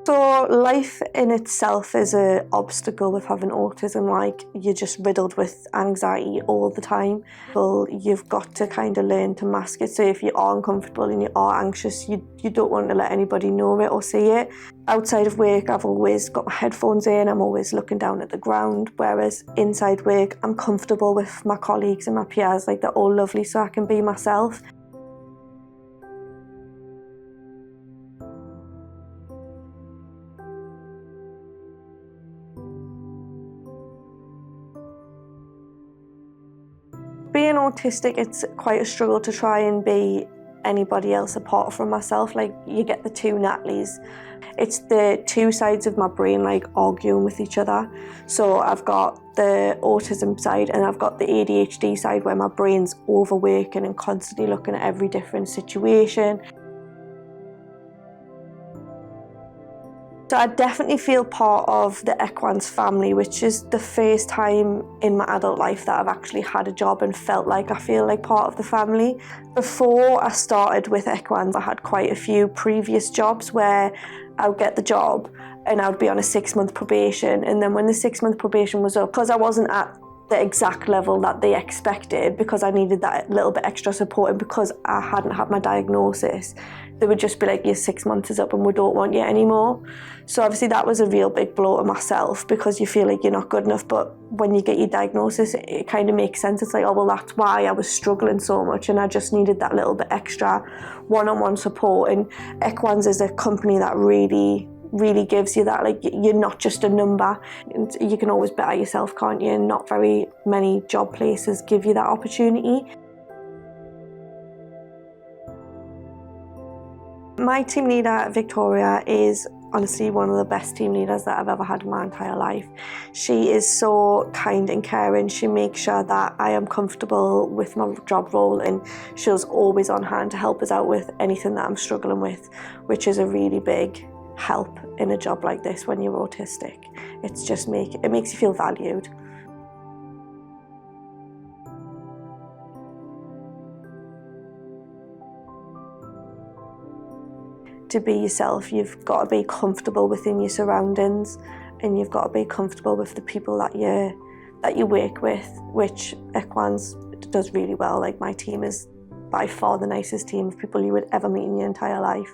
So life in itself is an obstacle with having autism. Like, you're just riddled with anxiety all the time. Well, you've got to kind of learn to mask it. So if you are uncomfortable and you are anxious, you don't want to let anybody know it or see it. Outside of work, I've always got my headphones in, I'm always looking down at the ground, whereas inside work, I'm comfortable with my colleagues and my peers. Like, they're all lovely, so I can be myself. Being autistic, it's quite a struggle to try and be anybody else apart from myself. Like, you get the two Natalies. It's the two sides of my brain, like, arguing with each other. So I've got the autism side and I've got the ADHD side, where my brain's overworking and constantly looking at every different situation. So I definitely feel part of the Equans family, which is the first time in my adult life that I've actually had a job and felt like I feel like part of the family. Before I started with Equans, I had quite a few previous jobs where I would get the job and I would be on a 6-month probation, and then when the 6-month probation was up, because I wasn't at the exact level that they expected, because I needed that little bit extra support and because I hadn't had my diagnosis, they would just be like, your 6 months is up and we don't want you anymore. So obviously that was a real big blow to myself, because you feel like you're not good enough, but when you get your diagnosis, it kind of makes sense. It's like, oh well, that's why I was struggling so much and I just needed that little bit extra one-on-one support. And Equans is a company that really gives you that. Like, you're not just a number, and you can always better yourself, can't you? And not very many job places give you that opportunity. My team leader, Victoria, is honestly one of the best team leaders that I've ever had in my entire life. She is so kind and caring. She makes sure that I am comfortable with my job role, and she's always on hand to help us out with anything that I'm struggling with, which is a really big help in a job like this when you're autistic. It makes you feel valued. To be yourself, you've got to be comfortable within your surroundings, and you've got to be comfortable with the people that you work with, which Equans does really well. Like, my team is by far the nicest team of people you would ever meet in your entire life.